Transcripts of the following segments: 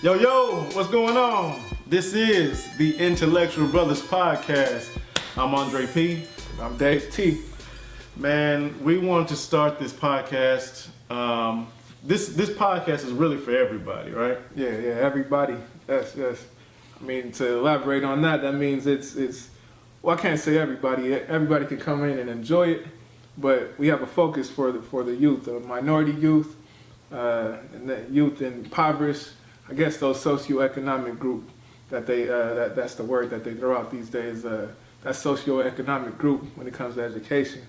Yo, what's going on? This is the Intellectual Brothers Podcast. I'm Andre P. I'm Dave T. Man, we wanted to start this podcast. This podcast is really for everybody, right? Yeah, everybody. Yes. I mean, to elaborate on that, that means it's. Well, I can't say everybody. Everybody can come in and enjoy it, but we have a focus for the youth, the minority youth, and the youth impoverished. I guess those socioeconomic group that that's the word that they throw out these days. That socioeconomic group when it comes to education.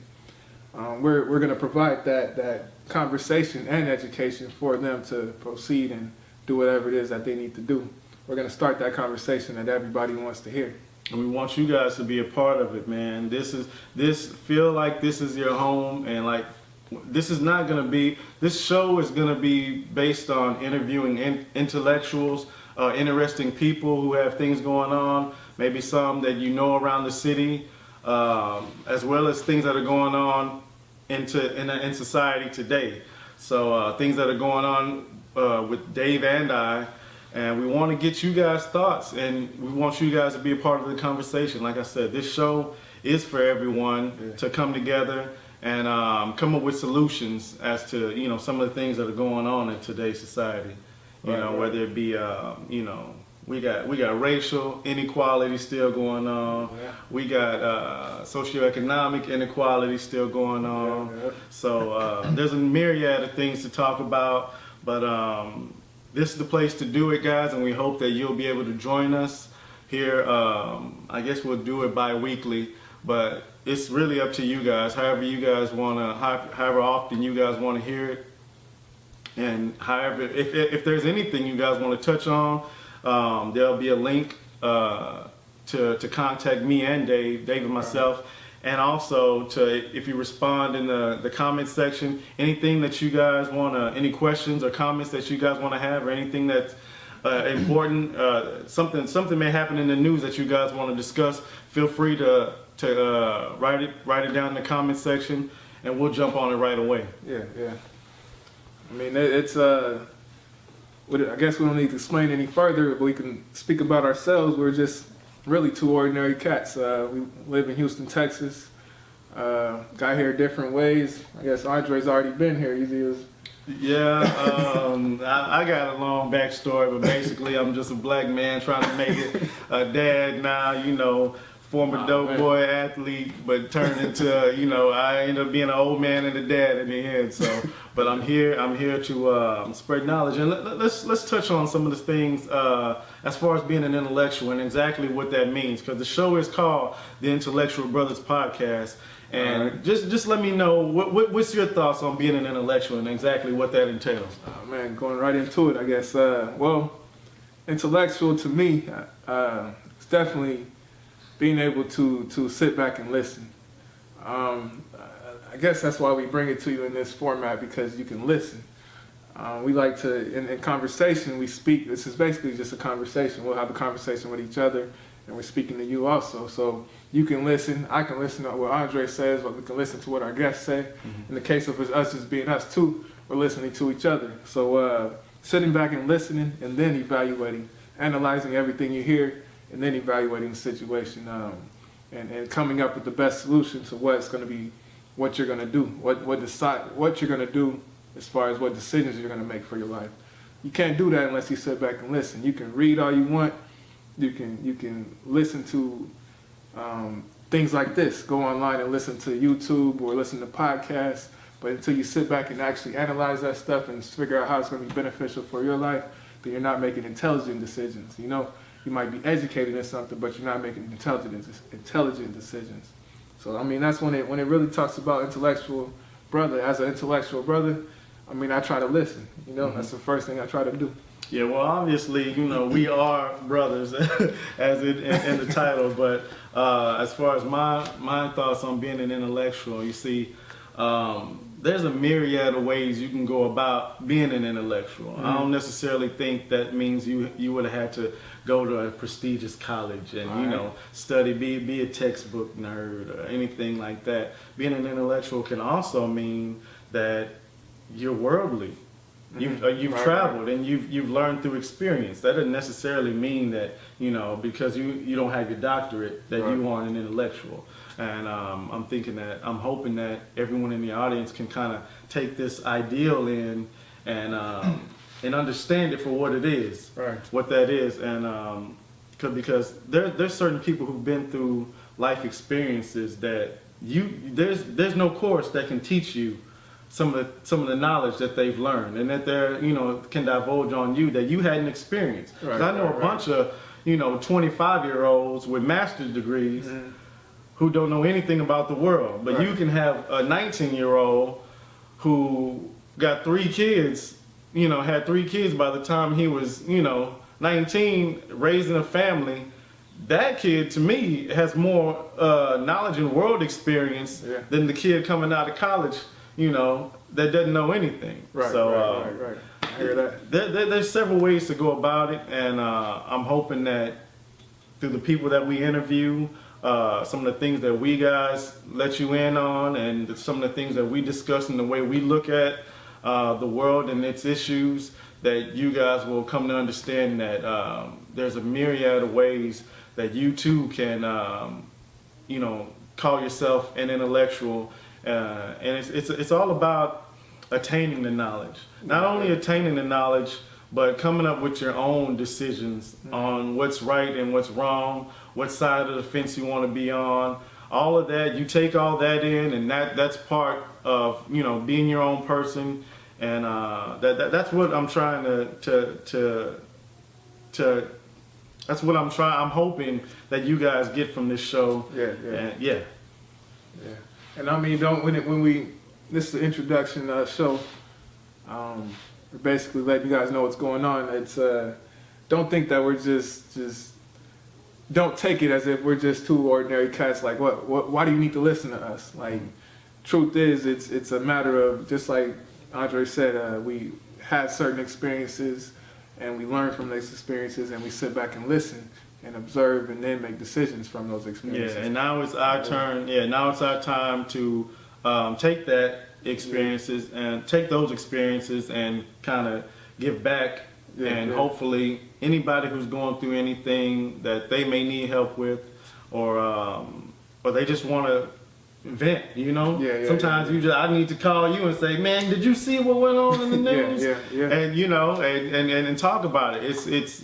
We're going to provide that conversation and education for them to proceed and do whatever it is that they need to do. We're going to start that conversation that everybody wants to hear. And we want you guys to be a part of it, man. Feel like this is your home, and like this show is gonna be based on interviewing intellectuals, interesting people who have things going on, maybe some that you know around the city, as well as things that are going on in society today. So things that are going on with Dave and I. And we want to get you guys' thoughts, and we want you guys to be a part of the conversation. Like I said, this show is for everyone to come together and come up with solutions as to some of the things that are going on in today's society. Whether it be we got racial inequality still going on. Yeah. We got socioeconomic inequality still going on. Yeah. So there's a myriad of things to talk about, but. This is the place to do it, guys, and we hope that you'll be able to join us here. I guess we'll do it bi-weekly, but it's really up to you guys. However you guys want to, however often you guys want to hear it, and however, if there's anything you guys want to touch on, there'll be a link to contact me and Dave and myself. And also, if you respond in the comment section, anything that you guys want to, any questions or comments that you guys want to have, or anything that's important, something may happen in the news that you guys want to discuss, feel free to write it down in the comment section, and we'll jump on it right away. Yeah. I mean, it's I guess we don't need to explain any further, but we can speak about ourselves. We're just really two ordinary cats. We live in Houston, Texas. Got here different ways. I guess Andre's already been here. I got a long backstory, but basically I'm just a black man trying to make it. A dad now, former dope boy athlete, but turned into, I ended up being an old man and a dad in the end. So, but I'm here to spread knowledge, and let's touch on some of the things as far as being an intellectual and exactly what that means. Because the show is called the Intellectual Brothers Podcast, and just let me know what's your thoughts on being an intellectual and exactly what that entails. Oh man, going right into it, I guess. Intellectual to me, it's definitely being able to sit back and listen. I guess that's why we bring it to you in this format, because you can listen. We like to, in conversation, we speak. This is basically just a conversation. We'll have a conversation with each other, and we're speaking to you also. So you can listen. I can listen to what Andre says, but we can listen to what our guests say. Mm-hmm. In the case of us as being us too, we're listening to each other. So sitting back and listening, and then evaluating, analyzing everything you hear, and then evaluating the situation, and coming up with the best solution to what you're going to do, what you're going to do as far as what decisions you're going to make for your life. You can't do that unless you sit back and listen. You can read all you want. You can listen to things like this. Go online and listen to YouTube or listen to podcasts. But until you sit back and actually analyze that stuff and figure out how it's going to be beneficial for your life, then you're not making intelligent decisions. You might be educated in something, but you're not making intelligent decisions. So I mean, that's when it really talks about intellectual brother. As an intellectual brother, I mean, I try to listen. Mm-hmm. That's the first thing I try to do. Yeah, well, obviously, we are brothers, as in the title. But as far as my thoughts on being an intellectual, you see, there's a myriad of ways you can go about being an intellectual. Mm-hmm. I don't necessarily think that means you would have had to go to a prestigious college and study, be a textbook nerd or anything like that. Being an intellectual can also mean that you're worldly. You've Right, traveled and you've learned through experience. That doesn't necessarily mean that because you don't have your doctorate that Right. you aren't an intellectual. And I'm hoping that everyone in the audience can kind of take this ideal in and understand it for what it is, Right. what that is, and because there's certain people who've been through life experiences that there's no course that can teach you some of the knowledge that they've learned and that they're can divulge on you that you hadn't experienced. 'Cause Right, I know right, a bunch of 25-year-olds with master's degrees who don't know anything about the world, but you Right. can have a 19-year-old who got 3 kids, had 3 kids by the time he was 19, raising a family. That kid, to me, has more knowledge and world experience Yeah. than the kid coming out of college, that doesn't know anything. Right, So right. I hear that. there's several ways to go about it, and I'm hoping that through the people that we interview, some of the things that we guys let you in on, and some of the things that we discuss and the way we look at the world and its issues, that you guys will come to understand that there's a myriad of ways that you too can, call yourself an intellectual, and it's all about attaining the knowledge. Not only attaining the knowledge, but coming up with your own decisions on what's right and what's wrong, what side of the fence you want to be on. All of that, you take all that in, and that's part of being your own person, and that's what I'm trying to that's what I'm hoping that you guys get from this show. Yeah. And yeah. Yeah, and I mean, this is the introduction show. We're basically letting you guys know what's going on. It's don't think that we're just don't take it as if we're just two ordinary cats. Like, why do you need to listen to us? Like, truth is, it's a matter of, just like Andre said, we had certain experiences and we learn from those experiences, and we sit back and listen and observe and then make decisions from those experiences. Yeah, and now it's our turn. Yeah, now it's our time to take those experiences and kind of give back. And hopefully anybody who's going through anything that they may need help with, or they just want to vent, Sometimes I need to call you and say, man, did you see what went on in the news? And and talk about it.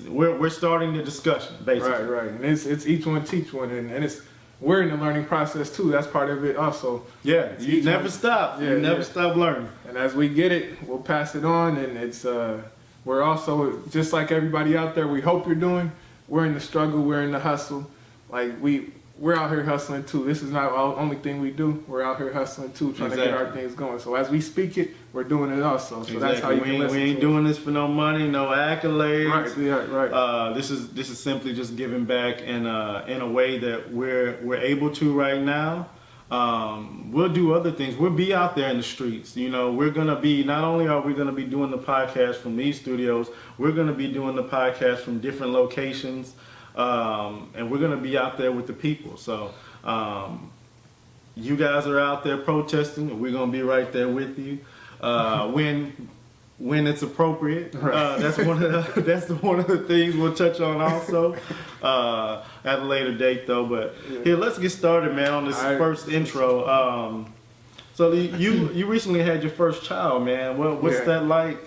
We're starting the discussion, basically. Right. And it's each one teach one, and we're in the learning process too. That's part of it also. Yeah, you never stop. You never stop learning. And as we get it, we'll pass it on, and it's we're also, just like everybody out there, we hope you're doing. We're in the struggle, we're in the hustle. Like we're out here hustling too. This is not the only thing we do. We're out here hustling too, trying to get our things going. So as we speak it, we're doing it also. So that's how you can listen. We ain't doing this for no money, no accolades. Right. This is simply just giving back in a way that we're able to right now. We'll do other things. We'll be out there in the streets. We're gonna be, not only are we gonna be doing the podcast from these studios, we're gonna be doing the podcast from different locations. And we're gonna be out there with the people. So you guys are out there protesting, and we're gonna be right there with you when it's appropriate. That's one of the things we'll touch on also at a later date, though. But here, let's get started, man, on this first intro. So you recently had your first child, man. What's that like?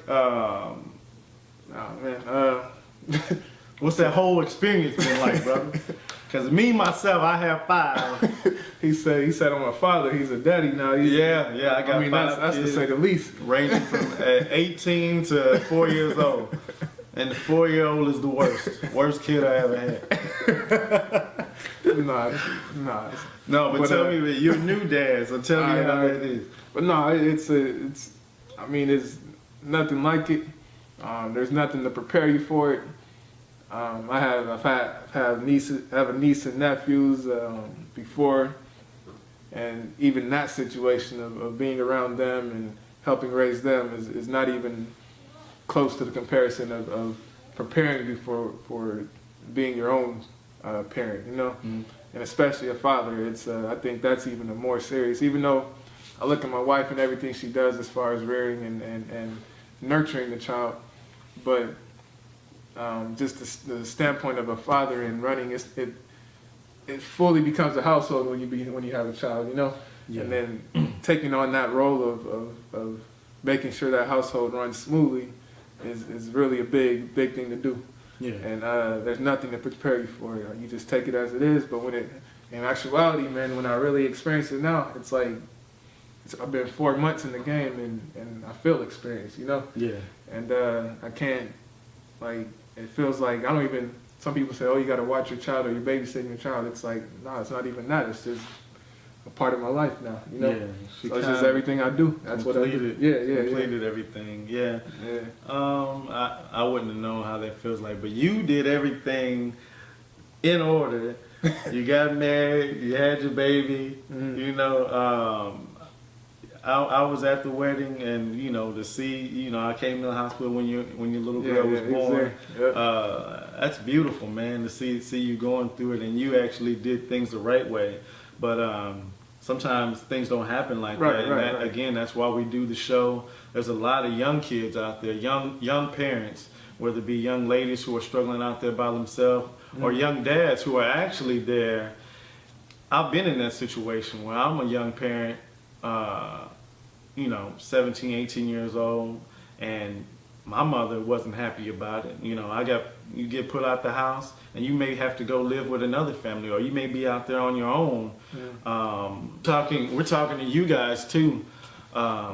What's that whole experience been like, brother? Because me, myself, I have 5. He said I'm a father. He's a daddy now. I got 5 that's kids, to say the least. ranging from 18 to 4 years old. And the 4-year-old is the worst kid I ever had. Nah. No, but tell me, you're a new dad, so tell me how that is. But no, it's nothing like it. There's nothing to prepare you for it. I have a niece and nephews before, and even that situation of being around them and helping raise them is not even close to the comparison of preparing you for being your own parent, and especially a father. It's I think that's even a more serious. Even though I look at my wife and everything she does as far as rearing and nurturing the child, but just the standpoint of a father and running, it fully becomes a household when you have a child, you know. Yeah. And then taking on that role of making sure that household runs smoothly is really a big thing to do. Yeah. And there's nothing to prepare you for it. You just take it as it is. But in actuality, man, when I really experience it now, it's like I've been 4 months in the game and I feel experienced, you know. Yeah. And I can't, like, it feels like I don't even. Some people say, "Oh, you got to watch your child or you're babysitting your child." It's like, no, it's not even that. It's just a part of my life now, you know. Yeah, she so it's just everything I do. That's what I do. Completed everything. Yeah. I wouldn't have known how that feels like, but you did everything in order. You got married. You had your baby. Mm-hmm. You know. I was at the wedding, and you know, to see, you know, I came to the hospital when your little girl was born. That's beautiful, man. To see you going through it, and you actually did things the right way. But sometimes things don't happen like that. And again, that's why we do the show. There's a lot of young kids out there, young parents, whether it be young ladies who are struggling out there by themselves, or young dads who are actually there. I've been in that situation where I'm a young parent. You know, 17, 18 years old, and my mother wasn't happy about it. You know, you get put out the house, and you may have to go live with another family, or you may be out there on your own. We're talking to you guys too,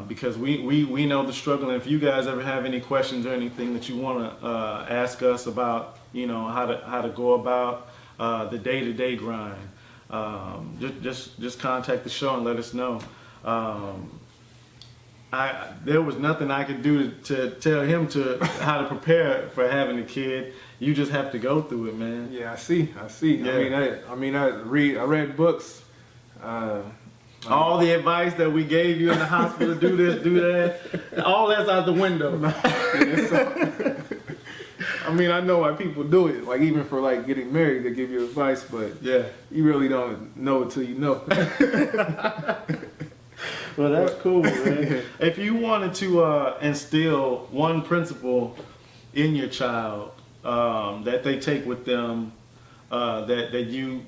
because we know the struggle. And if you guys ever have any questions or anything that you want to ask us about, you know, how to go about the day-to-day grind, just contact the show and let us know. There was nothing I could do to tell him how to prepare for having a kid. You just have to go through it, man. Yeah, I see. Yeah. I read books. All the advice that we gave you in the hospital, do this, do that, all that's out the window. I mean, I know why people do it. Like even for like getting married, they give you advice, but Yeah. you really don't know it till you know. Well, that's cool, man. If you wanted to instill one principle in your child that they take with them, that you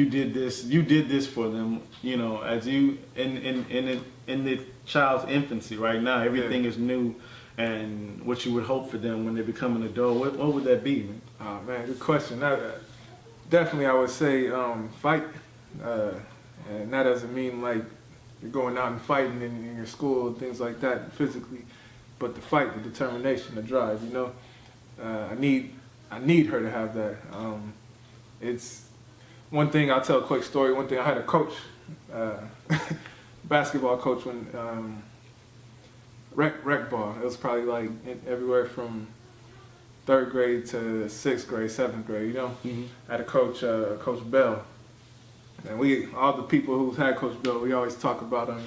did this for them, you know, as you in the child's infancy right now, everything is new, and what you would hope for them when they become an adult, what would that be, man? Oh man, good question. Definitely, I would say fight, and that doesn't mean like you're going out and fighting in your school and things like that physically, but the fight, the determination, the drive. You know, I need her to have that. It's one thing. I'll tell a quick story. One thing, I had a coach, basketball coach when rec ball. It was probably like everywhere from 3rd grade to 6th grade, 7th grade. You know, I had a coach, Coach Bell. And all the people who've had Coach Bill, we always talk about him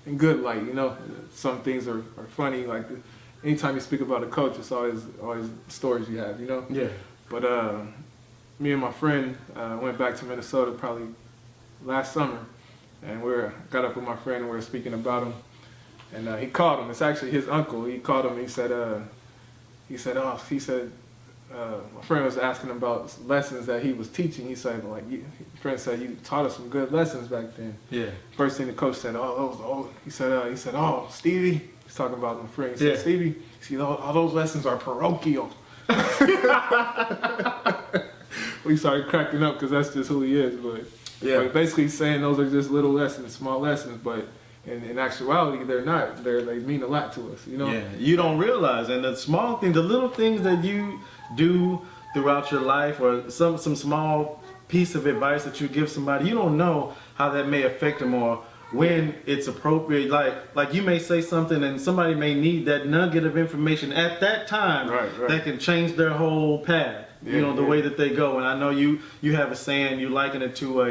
in good light, you know. Some things are funny, like anytime you speak about a coach, it's always stories you have, you know. Yeah. But me and my friend went back to Minnesota probably last summer, and got up with my friend and we were speaking about him. And he called him. It's actually his uncle. He called him. He said, my friend was asking about lessons that he was teaching. He said, like, friend said, you taught us some good lessons back then. Yeah. First thing the coach said, he said, oh, Stevie. He's talking about my friend. He said, Stevie, see, all those lessons are parochial. We started cracking up because that's just who he is. But basically he's saying those are just little lessons, small lessons, but in actuality, they're not. They mean a lot to us, you know? Yeah, you don't realize. And the small things, the little things that you do throughout your life, or some small piece of advice that you give somebody, you don't know how that may affect them, or when it's appropriate. Like you may say something and somebody may need that nugget of information at that time that can change their whole path, the way that they go. And I know you have a saying, you liken it to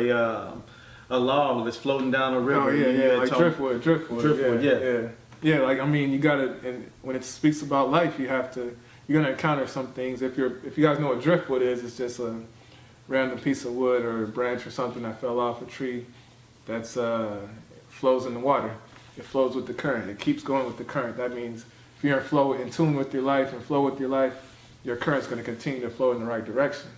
a log that's floating down a river. Like driftwood. Yeah, like, I mean, you gotta, and when it speaks about life, you're gonna encounter some things. If you guys know what driftwood is, it's just a random piece of wood or a branch or something that fell off a tree that's flows in the water. It flows with the current. It keeps going with the current. That means if you're in tune with your life and flow with your life, your current's going to continue to flow in the right direction.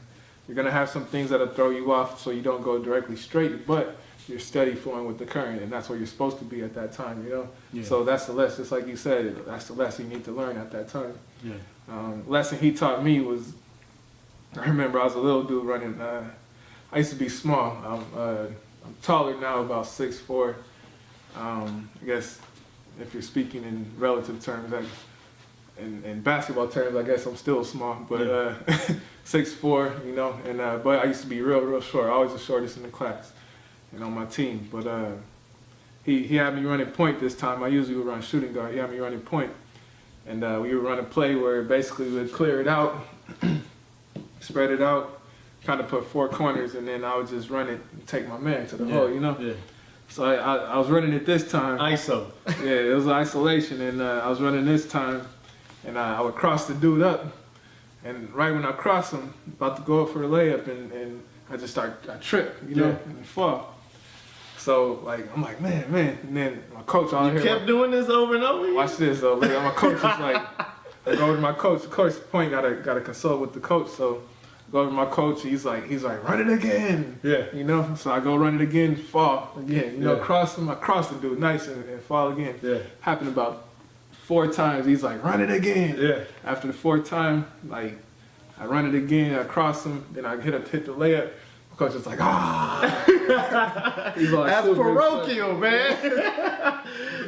You're going to have some things that'll throw you off so you don't go directly straight, but you're steady flowing with the current, and that's where you're supposed to be at that time, you know? Yeah. So that's the lesson, just like you said, that's the lesson you need to learn at that time. Yeah. Lesson he taught me was, I remember I was a little dude running, I used to be small. I'm taller now, about 6'4". I guess if you're speaking in relative terms, in basketball terms, I guess I'm still small, but 6'4", you know, and but I used to be real short, always the shortest in the class and on my team. But he had me running point this time. I usually would run shooting guard. He had me running point, and we would run a play where basically we would clear it out, spread it out, kind of put 4 corners, and then I would just run it and take my man to the hole, you know? Yeah. So I was running it this time. ISO. Yeah, it was isolation, and I was running this time, and I would cross the dude up, and right when I cross him, about to go up for the layup, and I trip, you know, and fall. So I'm like, man, and then my coach all You kept doing this over and over? Watch this though. My coach was like, I go over to my coach. Of course, point gotta consult with the coach. So I go over to my coach. He's like, run it again. Yeah. You know. So I go run it again, fall again. You know, Yeah. cross him. I cross the dude nice and fall again. Yeah. Happened about 4 times. He's like, run it again. Yeah. After the 4th time, I run it again. I cross him. Then I hit the layup. My coach is like, He's like, That's super parochial, man.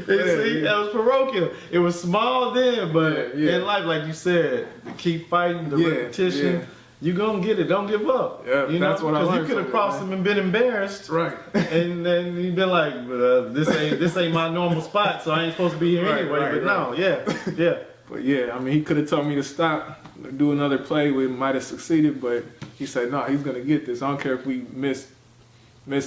See, yeah. that was parochial. It was small then, but Yeah. in life, like you said, to keep fighting the repetition, yeah. you gonna get it. Don't give up. Yeah, you that's what I because learned you could have from it, crossed man. him and been embarrassed, Right. and then you've been like, this ain't my normal spot, so I ain't supposed to be here Right, anyway. right, But no, yeah. But yeah, I mean, he could have told me to stop, do another play. We might have succeeded, but he said, no, he's going to get this. I don't care if we miss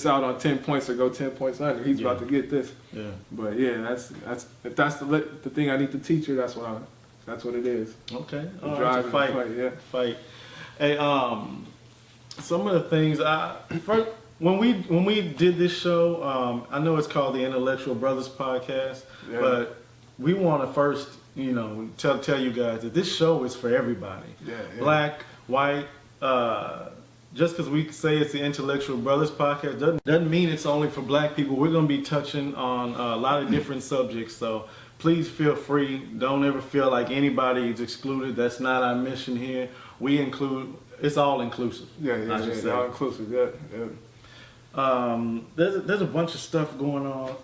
out on 10 points or go 10 points under. He's about to get this. Yeah. But yeah, if that's the thing I need to teach her, that's what it is. Okay. The All drive right, and the fight, yeah. Fight. Hey, some of the things first, when we did this show, I know it's called the Intellectual Brothers Podcast, Yeah. but we want to first, tell you guys that this show is for everybody. Yeah. Black, white, just because we say it's the Intellectual Brothers Podcast doesn't mean it's only for black people. We're going to be touching on a lot of different subjects, so please feel free. Don't ever feel like anybody is excluded. That's not our mission here. We include, it's all inclusive. I should say. All inclusive, yeah. There's a bunch of stuff going on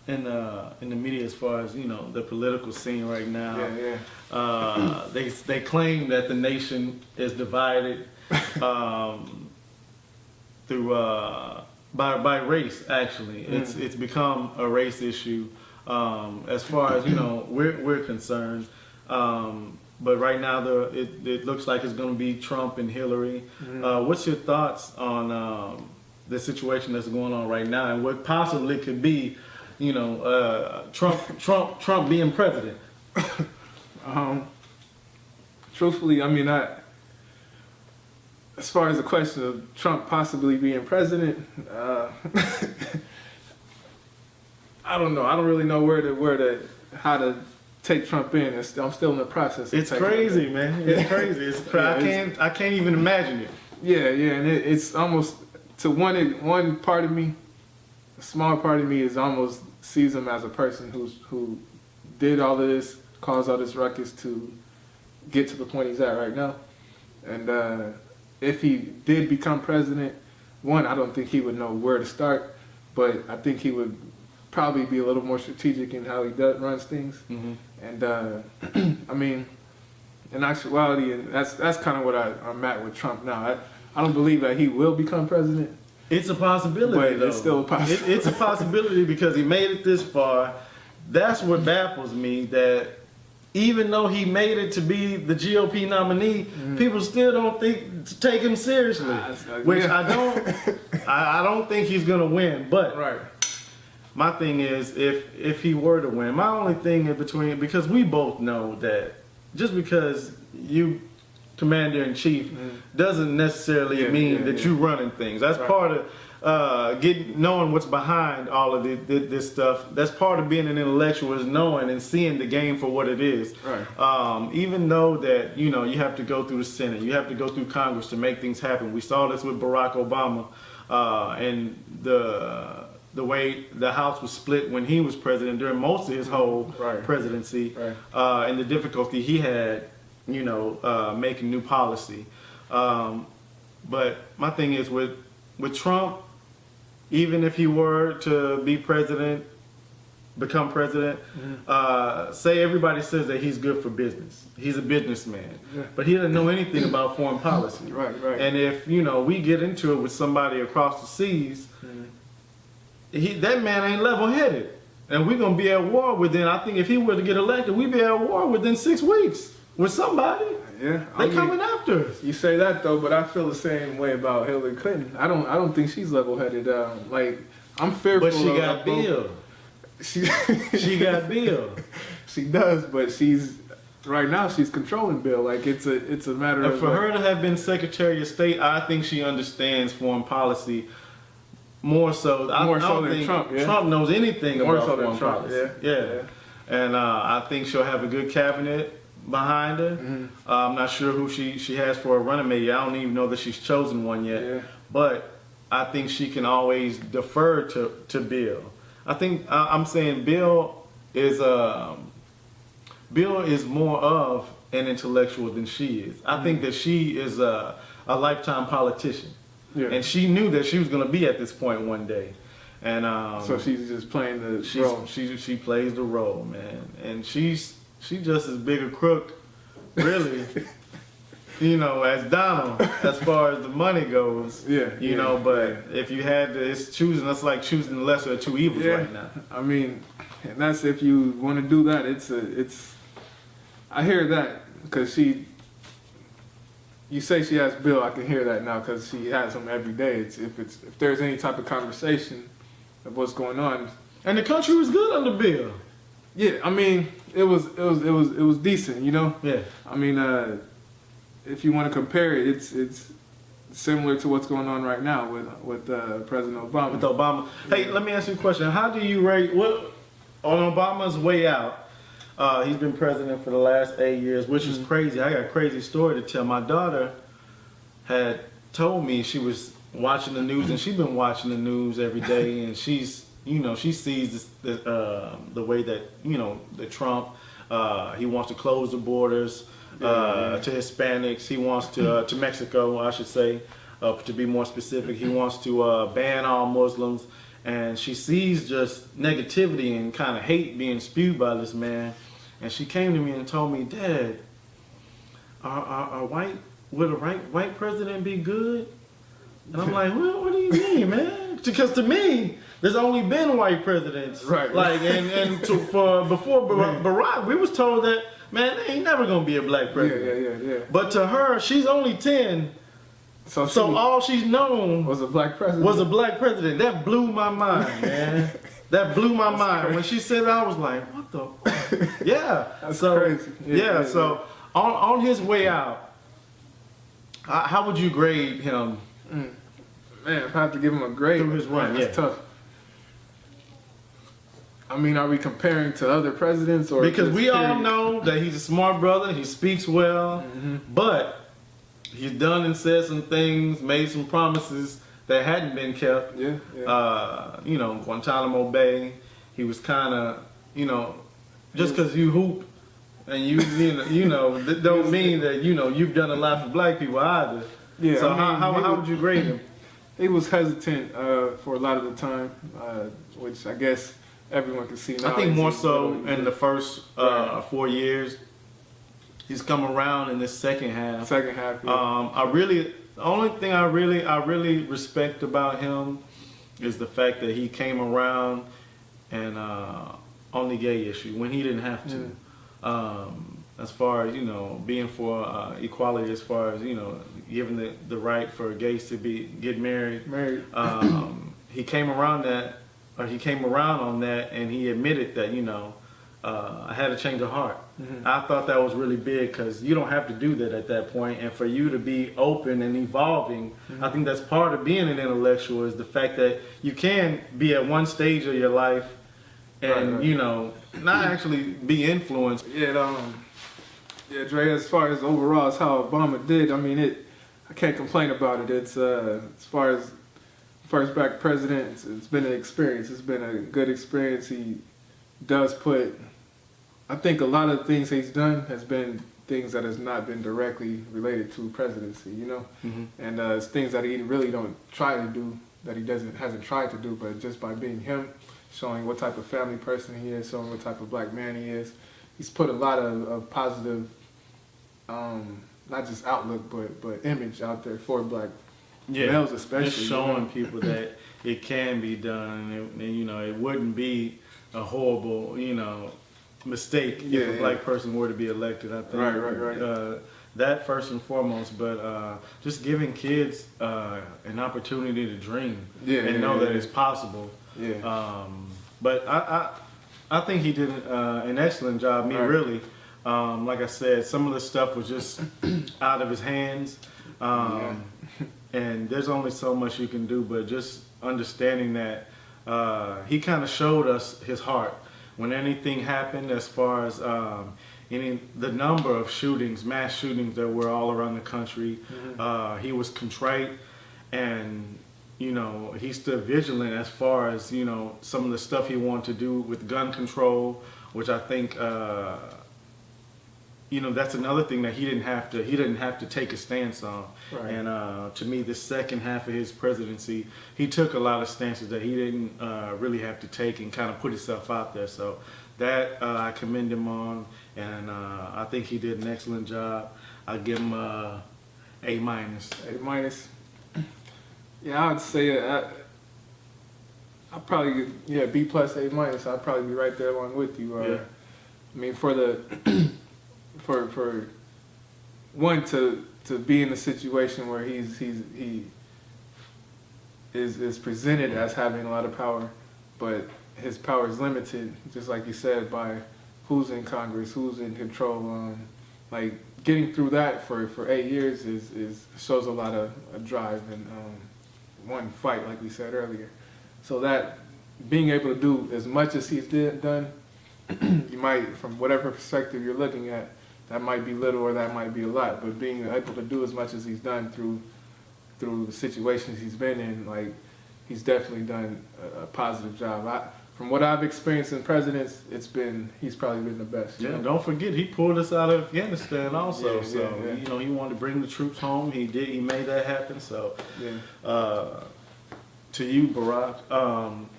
in the media as far as the political scene right now. Yeah. They claim that the nation is divided through by race. Actually, it's become a race issue as far as we're concerned. But right now, it looks like it's going to be Trump and Hillary. What's your thoughts on the situation that's going on right now, and what possibly could be, Trump being president? Truthfully, I mean, as far as the question of Trump possibly being president, I don't know. I don't really know how to take Trump in. I'm still in the process. It's crazy, man. It's crazy. I can't even imagine it. Yeah, and it's almost to one part of me, a small part of me is almost sees him as a person who did all of this, caused all this ruckus to get to the point he's at right now. And if he did become president, I don't think he would know where to start, but I think he would probably be a little more strategic in how he runs things. Mm-hmm. And I mean, in actuality, and that's kind of what I'm at with Trump now. I don't believe that he will become president. It's a possibility, But though. it's still a possibility. It's a possibility because he made it this far. That's what baffles me, that even though he made it to be the GOP nominee, people still don't take him seriously. Which I don't think he's gonna win. But Right. my thing is, if he were to win, my only thing in between, because we both know that just because you commander in chief doesn't necessarily mean that you running things. That's Right. part of knowing what's behind all of this stuff. That's part of being an intellectual, is knowing and seeing the game for what it is. Right. Even though that, you know, you have to go through the Senate, you have to go through Congress to make things happen. We saw this with Barack Obama, and the way the House was split when he was president during most of his whole Right. presidency, Right. and the difficulty he had, you know, making new policy. But my thing is with Trump, even if he were to be president, become president, say everybody says that he's good for business. He's a businessman, Yeah. but he doesn't know anything about foreign policy. Right, right. And if, you know, we get into it with somebody across the seas, that man ain't level-headed. And we're going to be at war within, I think if he were to get elected, we'd be at war within 6 weeks with somebody. Yeah. They coming after us. You say that though, but I feel the same way about Hillary Clinton. I don't think she's level-headed. Like, I'm fearful. But she of got both. Bill. She She got Bill. She does, but she's right now she's controlling Bill. Like it's a matter And of for like, her to have been Secretary of State, I think she understands foreign policy more so. I More so don't than think Trump, yeah. Trump knows anything More about so than foreign Trump, policy. yeah. And I think she'll have a good cabinet behind her. Mm-hmm. I'm not sure who she has for a running mate. I don't even know that she's chosen one yet. Yeah. But I think she can always defer to Bill. I think I'm saying Bill is more of an intellectual than she is. I think that she is a lifetime politician. Yeah. And she knew that she was going to be at this point one day. And so she's just playing the role. she plays the role, man. And she's just as big a crook, really, you know, as Donald, as far as the money goes. Yeah, You yeah, know, but if you had to, it's choosing, that's like choosing the lesser of two evils Yeah. right now. I mean, and that's if you want to do that. It's. I hear that because she. You say she has Bill. I can hear that now because she has him every day. If there's any type of conversation of what's going on. And the country was good under Bill. Yeah, I mean, it was decent, you know. Yeah. I mean, if you want to compare it, it's similar to what's going on right now with President Obama. With Obama. Hey, let me ask you a question. How do you rate on Obama's way out? He's been president for the last 8 years, which is crazy. I got a crazy story to tell. My daughter had told me she was watching the news, and she's been watching the news every day, and she's, you know, she sees the way that, you know, the Trump, he wants to close the borders to Hispanics. He wants to Mexico, I should say, to be more specific. He wants to ban all Muslims. And she sees just negativity and kind of hate being spewed by this man. And she came to me and told me, Dad, would a white president be good? And I'm like, well, what do you mean, man? Because to me, there's only been white presidents. Right. Like, before Barack, we was told that, man, there ain't never gonna be a black president. Yeah. But to her, she's only 10. So All she's known was a black president. was a black president. That blew my mind, man. That blew my mind. crazy. When she said that, I was like, what the? Yeah. That's so, crazy. Yeah, so on his way out, how would you grade him? Man, if I have to give him a grade, Through his run, that's yeah. tough. I mean, are we comparing to other presidents or Because just we all period? know that he's a smart brother. He speaks well, but he's done and said some things, made some promises that hadn't been kept. Yeah. You know, Guantanamo Bay, he was kind of, you know, just because you hoop and you know, that don't mean that, you know, you've done a lot for black people either. Yeah, So I mean, how would you grade him? He was hesitant for a lot of the time, which I guess everyone can see now. I think He's more a so little- in the first Right. 4 years. He's come around in this second half. second half. Yeah. The only thing I really respect about him is the fact that he came around and on the gay issue when he didn't have to. As far as, you know, being for equality, as far as, you know, giving the right for gays to get married. He came around on that, and he admitted that, you know, I had a change of heart. I thought that was really big because you don't have to do that at that point, and for you to be open and evolving, I think that's part of being an intellectual is the fact that you can be at one stage of your life and Right. you know not actually be influenced. Yeah, Dre. As far as overall, as how Obama did, I mean, I can't complain about it. It's as far as first black president, it's been an experience. It's been a good experience. He does put. I think a lot of the things he's done has been things that has not been directly related to presidency, you know, and it's things that he really don't try to do, that he hasn't tried to do, but just by being him, showing what type of family person he is, showing what type of black man he is, he's put a lot of positive, not just outlook, but image out there for black males especially. Just showing people that it can be done, and you know it wouldn't be a horrible, you know, mistake if a black person were to be elected. I think Right. That first and foremost, but just giving kids an opportunity to dream and know that it's possible. But I think he did an excellent job. Really, like I said, some of the stuff was just out of his hands, and there's only so much you can do. But just understanding that he kind of showed us his heart. When anything happened, as far as the number of shootings, mass shootings that were all around the country, he was contrite, and you know he stood vigilant as far as you know some of the stuff he wanted to do with gun control, which I think you know that's another thing that he didn't have to take a stance on. Right. And to me, the second half of his presidency, he took a lot of stances that he didn't really have to take and kind of put himself out there. So that I commend him on, and I think he did an excellent job. I give him A-. A-. Yeah, I would say I'd probably B+, A-. I'd probably be right there along with you. I mean, for the for one to be in a situation where he is presented as having a lot of power, but his power is limited, just like you said, by who's in Congress, who's in control. Like getting through that for 8 years is shows a lot of drive and one fight, like we said earlier. So that being able to do as much as he's done, you might, from whatever perspective you're looking at, that might be little or that might be a lot. But being able to do as much as he's done through the situations he's been in, like he's definitely done a positive job. From what I've experienced in presidents, he's probably been the best. Yeah, don't forget he pulled us out of Afghanistan also. Yeah. You know he wanted to bring the troops home. He did. He made that happen. So to you, Barack.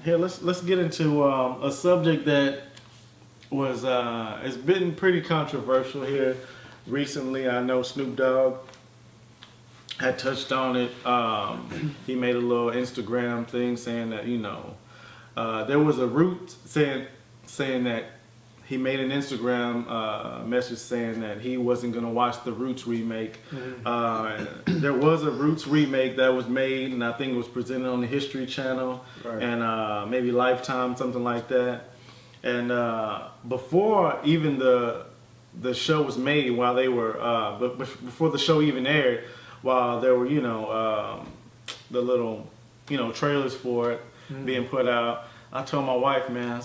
Here, let's get into a subject that was it's been pretty controversial here recently. I know Snoop Dogg had touched on it. He made a little Instagram thing saying that you know there was a root saying that he made an Instagram message saying that he wasn't gonna watch the Roots remake. There was a Roots remake that was made, and I think it was presented on the History Channel and maybe Lifetime, something like that. And before even the show was made, while they were before the show even aired, while there were the little trailers for it being put out, I told my wife, man,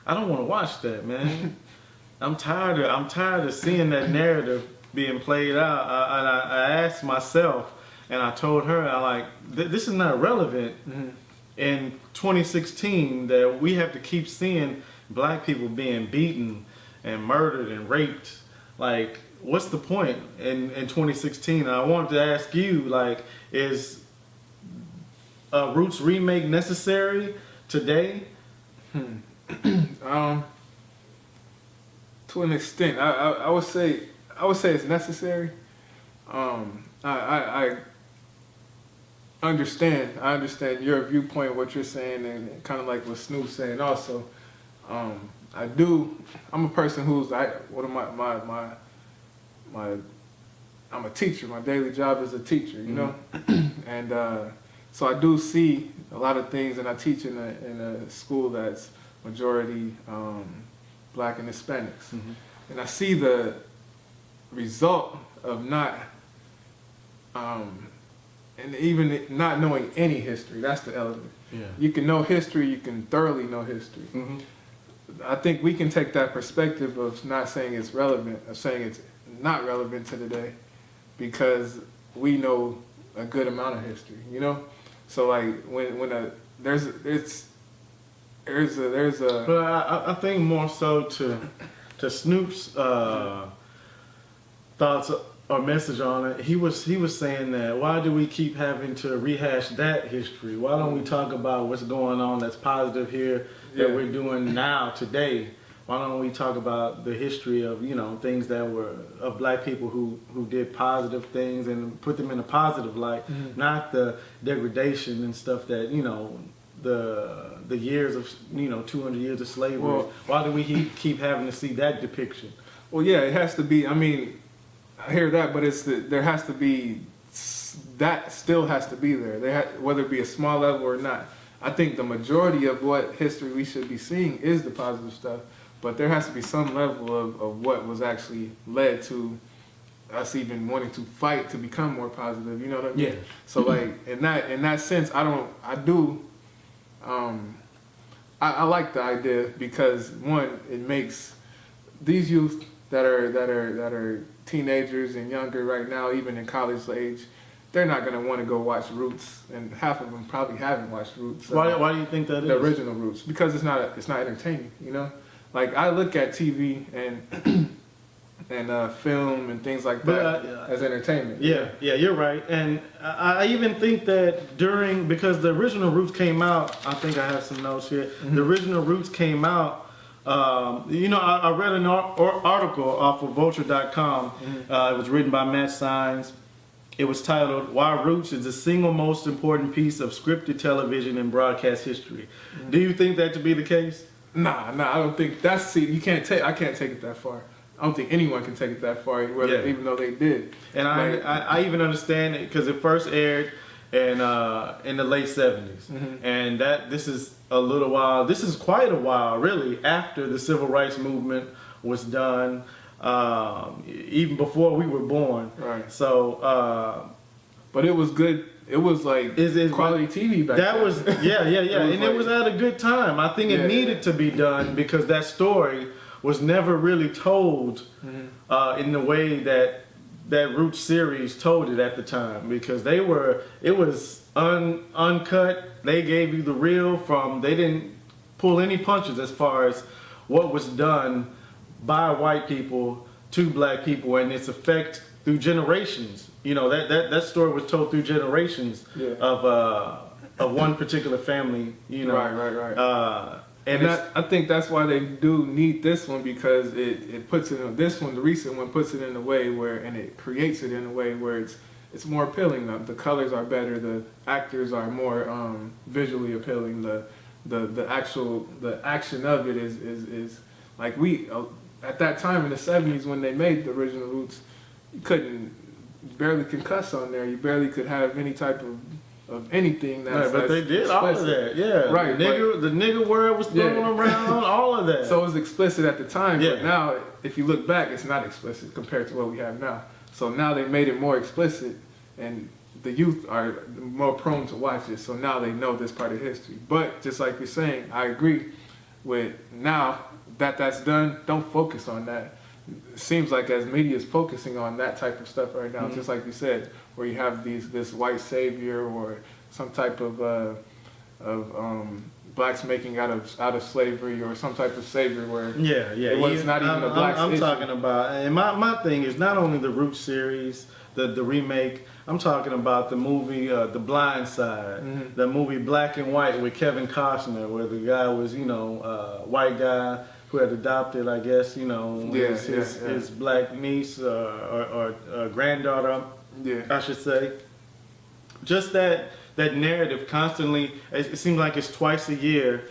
I don't want to watch that, man. I'm tired of seeing that narrative being played out. I asked myself, and I told her, this is not relevant in 2016 that we have to keep seeing black people being beaten and murdered and raped. Like, what's the point in 2016? I wanted to ask you, like, is a Roots remake necessary today? To an extent, I would say it's necessary. I understand your viewpoint, what you're saying, and kind of like what Snoop's saying also. I'm a person who's I'm a teacher. My daily job is a teacher, you know, and so I do see a lot of things, and I teach in a school that's majority Black and Hispanics. and I see the result of not, and even not knowing any history. That's the element. Yeah. You can know history, you can thoroughly know history. Mm-hmm. I think we can take that perspective of not saying it's relevant, of saying it's not relevant to today, because we know a good amount of history, you know. So like there's a But I think more so to Snoop's thoughts or message on it. He was saying that why do we keep having to rehash that history? Why don't we talk about what's going on that's positive here that Yeah. we're doing now today? Why don't we talk about the history of things that were of black people who did positive things and put them in a positive light, not the degradation and stuff that the years of 200 years of slavery. Well, why do we keep having to see that depiction? well, yeah, it has to be. I mean, I hear that, but there has to be, that still has to be there. Whether it be a small level or not. I think the majority of what history we should be seeing is the positive stuff, but there has to be some level of what was actually led to us even wanting to fight to become more positive. You know what I mean? Yeah. So like in that sense, I like the idea because one, it makes these youth that are teenagers and younger right now, even in college age, they're not gonna want to go watch Roots, and half of them probably haven't watched Roots. Why do you think that is? The original Roots, because it's not entertaining, you know. Like I look at TV and film and things like that as entertainment. Yeah, you're right. And I even think that because the original Roots came out, I think I have some notes here. Mm-hmm. The original Roots came out. I read an article off of Vulture.com. Mm-hmm. It was written by Matt Sines. It was titled "Why Roots is the single most important piece of scripted television in broadcast history." Mm-hmm. Do you think that to be the case? Nah, I don't think that's. See, I can't take it that far. I don't think anyone can take it that far, even though they did. And I even understand it because it first aired in the late 70s, and this is a little while. This is quite a while, really, after the civil rights movement was done, even before we were born. Right. So, but it was good. It was like quality TV back then. That was and it was at a good time. I think it needed to be done because that story was never really told in the way that Roots series told it at the time, because it was uncut. They gave you the real they didn't pull any punches as far as what was done by white people to black people and its effect through generations. That story was told through generations of one particular family. Right. And I think that's why they do need this one, because it puts it in this one. The recent one puts it in a way and it creates it in a way where it's more appealing. The colors are better. The actors are more visually appealing. The action of it is like at that time in the 70s when they made the original Roots, you barely could cuss on there. You barely could have any type of anything that's but they did all of that, right? The nigga word was thrown around, all of that. So it was explicit at the time, but now, if you look back, it's not explicit compared to what we have now. So now they made it more explicit, and the youth are more prone to watch it. So now they know this part of history. But just like you're saying, I agree with now that's done. Don't focus on that. It seems like as media is focusing on that type of stuff right now, just like you said, where you have this white savior or some type of blacks making out of slavery, or some type of savior where it was not even a black I'm issue. talking about, and my thing is not only the Roots series, the remake. I'm talking about the movie The Blind Side, the movie Black and White with Kevin Costner, where the guy was white guy who had adopted, I guess, his black niece or granddaughter, I should say. Just that narrative constantly, it seems like it's twice a year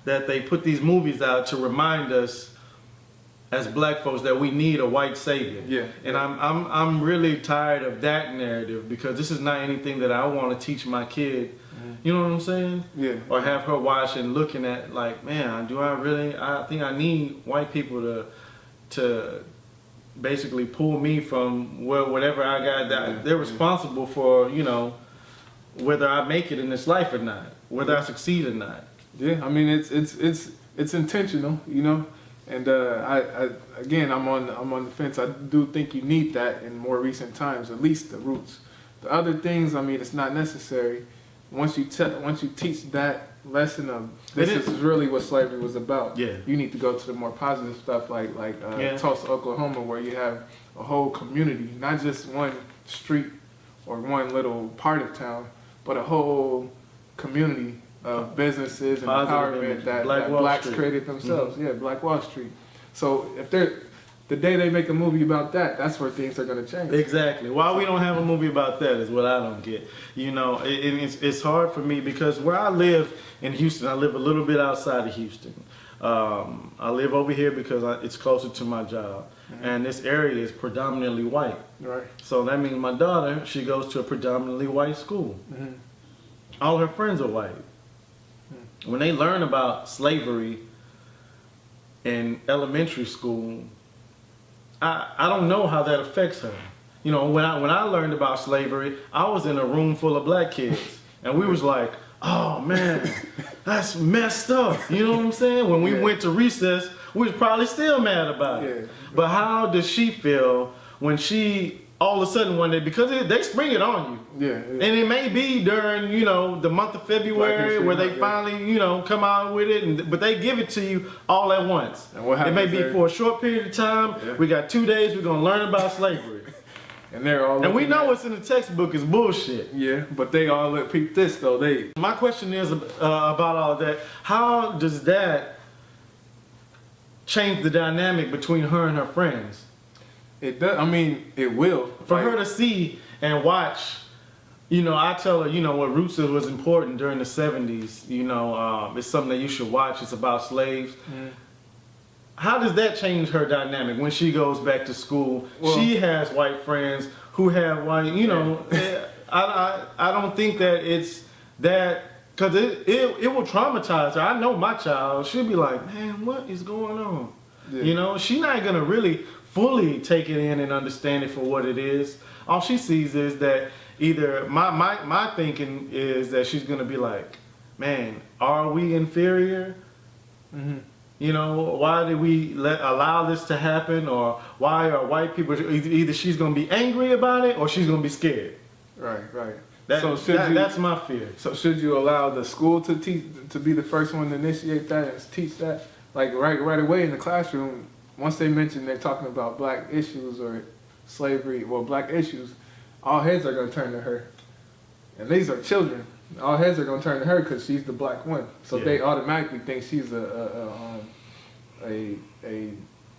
that they put these movies out to remind us as black folks that we need a white savior. Yeah. And I'm really tired of that narrative, because this is not anything that I want to teach my kid. You know what I'm saying? Yeah. Or have her watch and looking at like, man, I think I need white people to basically pull me from whatever I got. They're responsible for, you know, whether I make it in this life or not, whether I succeed or not. Yeah, I mean it's intentional, you know, and I again I'm on the fence. I do think you need that in more recent times, at least the roots. The other things, I mean, it's not necessary. Once you teach that lesson of this is really what slavery was about. Yeah. You need to go to the more positive stuff like Tulsa, Oklahoma, where you have a whole community, not just one street or one little part of town, but a whole community of businesses and Positive empowerment image. that Black Wall blacks Street. created themselves. Yeah, Black Wall Street. So if the day they make a movie about that, that's where things are going to change. Exactly. Why we don't have a movie about that is what I don't get. You know, it's hard for me because where I live in Houston, I live a little bit outside of Houston. I live over here because it's closer to my job. And this area is predominantly white. Right. So that means my daughter, she goes to a predominantly white school. Mm-hmm. All her friends are white. When they learn about slavery in elementary school, I don't know how that affects her. You know, when I learned about slavery, I was in a room full of black kids, and we was like, oh man, that's messed up. You know what I'm saying? When we went to recess, we was probably still mad about it. Yeah. But how does she feel when she all of a sudden one day, because they spring it on you. Yeah. And it may be during, you know, the month of February where they finally, you know, come out with it, but they give it to you all at once. And what it may happens be there? for a short period of time. Yeah. We got 2 days, we're going to learn about slavery. And they're all And we looking know at- what's in the textbook is bullshit. Yeah, but they all look peep this though. My question is about all of that. How does that change the dynamic between her and her friends? It does. I mean, it will. For her to see and watch, you know, I tell her, you know, what Roots was important during the 70s, you know, it's something that you should watch. It's about slaves. Mm. How does that change her dynamic when she goes back to school? Well- She has white friends who have white, you know, I don't think that it's that, because it will traumatize her. I know my child, she'll be like, man, what is going on? Yeah. You know, she's not going to really fully take it in and understand it for what it is. All she sees is that either, my thinking is that she's going to be like, man, are we inferior? Mm-hmm. You know, why did we allow this to happen? Or why are white people, either she's going to be angry about it or she's going to be scared. Right. So that's my fear. So should you allow the school to teach, to be the first one to initiate that and teach that? Like right away in the classroom, once they mention they're talking about black issues or slavery, well, black issues, all heads are going to turn to her. And these are children. All heads are going to turn to her because she's the black one. So Yeah. they automatically think she's a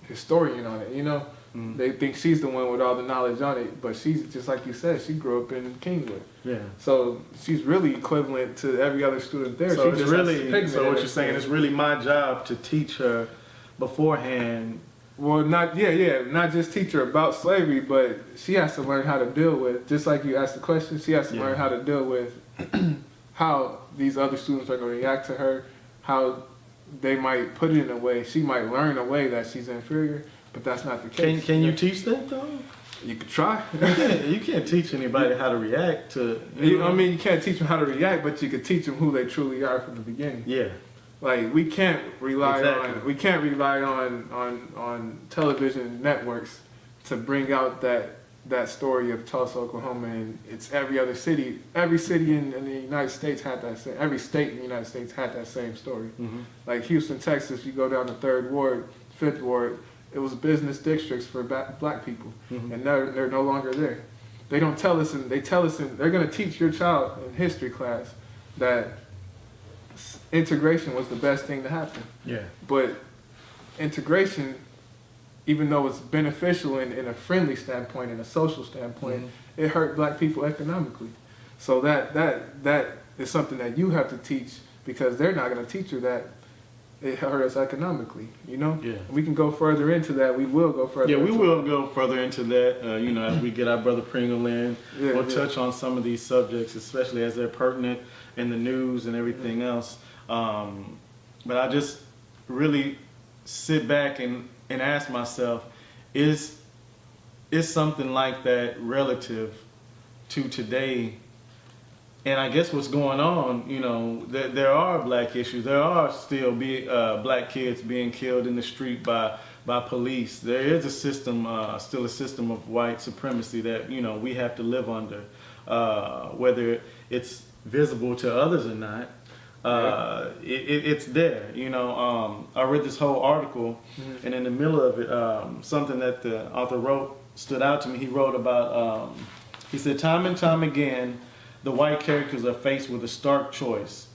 historian on it, you know? Mm. They think she's the one with all the knowledge on it, but she's, just like you said, she grew up in Kingwood. Yeah. So she's really equivalent to every other student there. So she it's just has really, pigment so in what her you're saying, skin. it's really my job to teach her beforehand. Well, not just teach her about slavery, but she has to learn how to deal with, just like you asked the question, she has to learn how to deal with how these other students are going to react to her, how they might put it in a way, she might learn a way that she's inferior, but that's not the case. Can you teach that though? You could try. You can't teach anybody how to react to. I mean, you can't teach them how to react, but you could teach them who they truly are from the beginning. Yeah. Like we can't rely Exactly. on television networks to bring out that story of Tulsa, Oklahoma, and it's every other city. Every city in the United States had that same. Every state in the United States had that same story. Mm-hmm. Like Houston, Texas, you go down to 3rd Ward, 5th Ward. It was business districts for black people, Mhm. and they're no longer there. They don't tell us, and they're going to teach your child in history class that integration was the best thing to happen. Yeah. But integration, even though it's beneficial in a friendly standpoint, in a social standpoint, it hurt black people economically. So that is something that you have to teach, because they're not going to teach you that it hurt us economically, you know? Yeah. We can go further into that. We will go further Yeah, we into will go further into that, you know, as we get our brother Pringle in. Yeah, We'll yeah. touch on some of these subjects, especially as they're pertinent in the news and everything else. But I just really sit back and and ask myself, is something like that relative to today? And I guess what's going on, you know, there are black issues. There are still black kids being killed in the street by police. There is a system, still a system of white supremacy that, you know, we have to live under, whether it's visible to others or not. It's there, you know. I read this whole article, and in the middle of it, something that the author wrote stood out to me. He wrote about, he said, time and time again, the white characters are faced with a stark choice: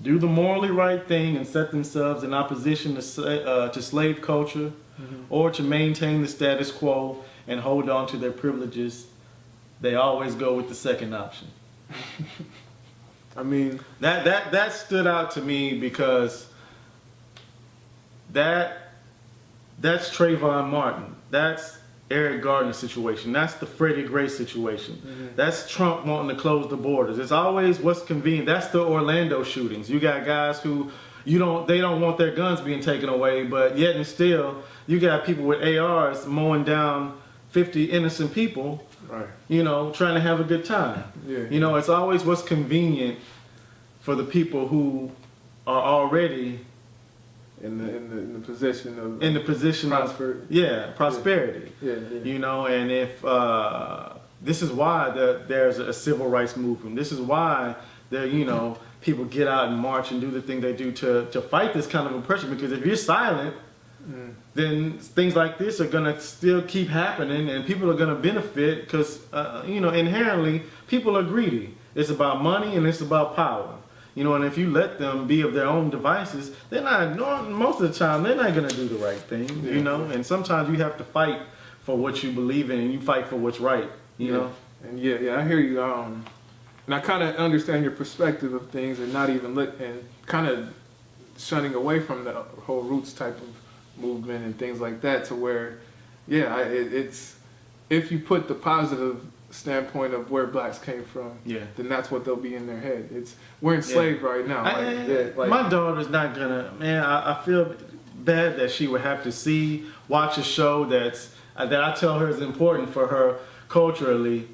do the morally right thing and set themselves in opposition to slave culture, or to maintain the status quo and hold on to their privileges. They always go with the second option. I mean, that stood out to me because that's Trayvon Martin. That's Eric Garner's situation. That's the Freddie Gray situation. That's Trump wanting to close the borders. It's always what's convenient. That's the Orlando shootings. You got guys who they don't want their guns being taken away, but yet and still you got people with ARs mowing down 50 innocent people. right. You know, trying to have a good time. Yeah. You know, it's always what's convenient for the people who are already In the position of in the position of prosperity. Yeah. You know, and if this is why there's a civil rights movement. This is why people get out and march and do the thing they do to fight this kind of oppression. Because if you're silent, then things like this are gonna still keep happening, and people are gonna benefit because inherently people are greedy. It's about money and it's about power. You know, and if you let them be of their own devices, they're not. Most of the time, they're not gonna do the right thing. Yeah. You know, and sometimes you have to fight for what you believe in, and you fight for what's right. You know. And I hear you. And I kind of understand your perspective of things, and not even and kind of shunning away from the whole roots type of movement and things like that, to where, it's if you put the positive standpoint of where blacks came from, then that's what they'll be in their head. We're enslaved right now. My daughter's not gonna. Man, I feel bad that she would have to watch a show that I tell her is important for her culturally,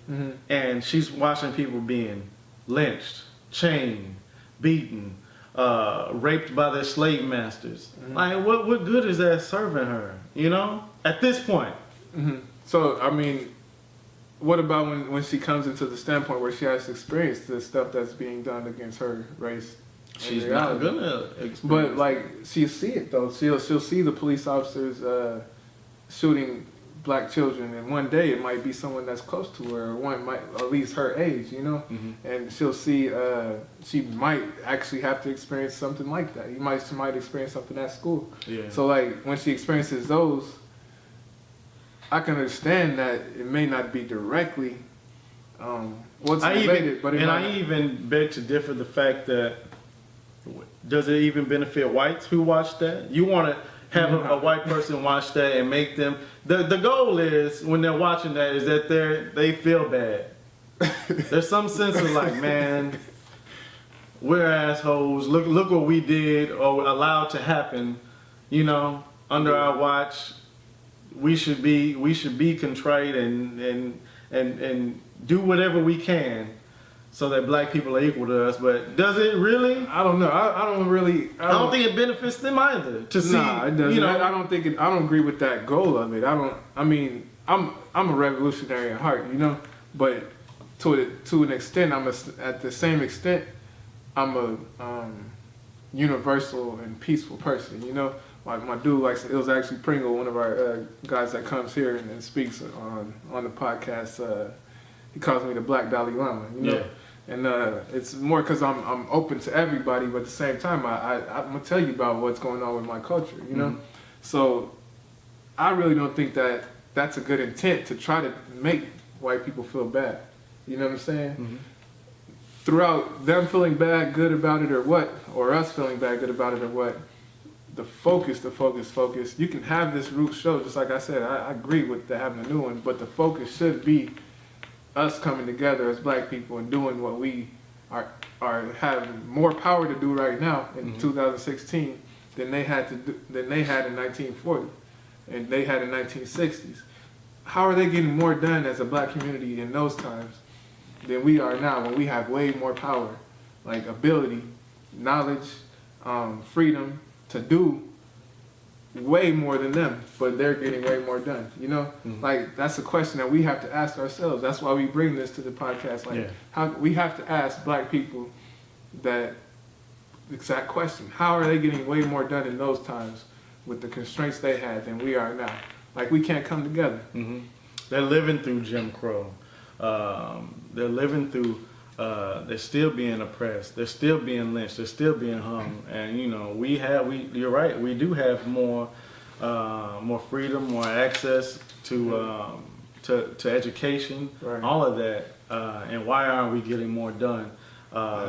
and she's watching people being lynched, chained, beaten, raped by their slave masters. Like, what good is that serving her? You know, at this point. So I mean, what about when she comes into the standpoint where she has to experience the stuff that's being done against her race? She's not gonna experience. But like, she'll see it though. She'll see the police officers shooting black children, and one day it might be someone that's close to her, or one might at least her age, you know. And she'll see she might actually have to experience something like that. She might experience something at school. So like, when she experiences those, I can understand that it may not be directly what's related, but I even beg to differ the fact that, does it even benefit whites who watch that? You want to have a white person watch that and make them, the goal is, when they're watching that, is that they feel bad. There's some sense of like, man, we're assholes. Look what we did or allowed to happen, you know, under our watch. We should be contrite and do whatever we can so that black people are equal to us. But does it really? I don't know. I don't think it benefits them either to see. Nah, it doesn't. I don't agree with that goal of it. I mean, I'm a revolutionary at heart, you know, but to an extent, at the same extent, I'm a universal and peaceful person, you know. My dude, it was actually Pringle, one of our guys that comes here and speaks on the podcast. He calls me the Black Dalai Lama, you know. And it's more because I'm open to everybody, but at the same time, I'm gonna tell you about what's going on with my culture, you know. So I really don't think that that's a good intent to try to make white people feel bad. You know what I'm saying? Throughout them feeling bad, good about it, or us feeling bad, good about it, or what. The focus. You can have this root show, just like I said. I agree with having a new one, but the focus should be us coming together as black people and doing what we are have more power to do right now in 2016 than they had in 1940. and they had in 1960s. How are they getting more done as a black community in those times than we are now, when we have way more power, like ability, knowledge, freedom to do way more than them, but they're getting way more done, you know? Like, that's a question that we have to ask ourselves. That's why we bring this to the podcast. Like, how we have to ask black people that exact question. How are they getting way more done in those times with the constraints they had than we are now? Like, we can't come together. They're living through Jim Crow. They're living through, they're still being oppressed. They're still being lynched. They're still being hung. And, you know, you're right, we do have more freedom, more access to education, Right. all of that. And why aren't we getting more done?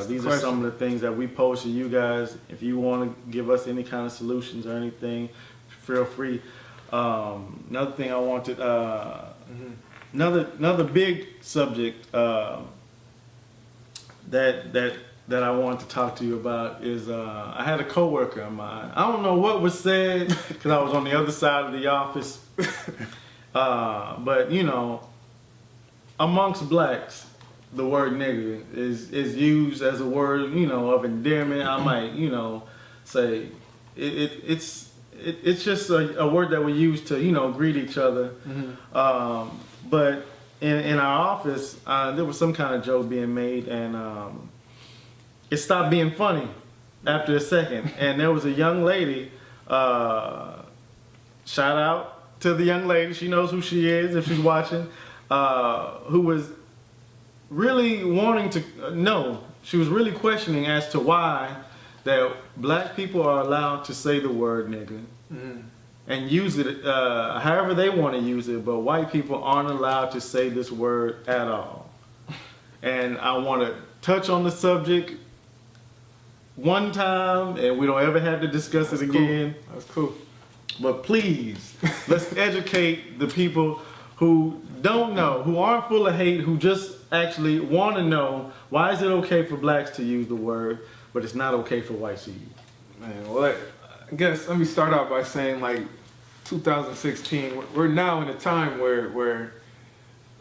These are some of the things that we pose to you guys. If you want to give us any kind of solutions or anything, feel free. Another thing I wanted, another big subject that I wanted to talk to you about is I had a coworker of mine. I don't know what was said because I was on the other side of the office, but you know, amongst blacks, the word nigger is used as a word, you know, of endearment. I might, you know, say it's just a word that we use to, you know, greet each other. But in our office, there was some kind of joke being made, and it stopped being funny after a second. And there was a young lady, shout out to the young lady, she knows who she is if she's watching, who was really wanting to know, she was really questioning as to why that black people are allowed to say the word nigger and use it however they want to use it, but white people aren't allowed to say this word at all. And I want to touch on the subject one time, and we don't ever have to discuss it again. Cool. That's cool. But please, let's educate the people who don't know, who aren't full of hate, who just actually want to know, why is it okay for blacks to use the word, but it's not okay for whites to use it? Man, well, I guess let me start out by saying, like, 2016, we're now in a time where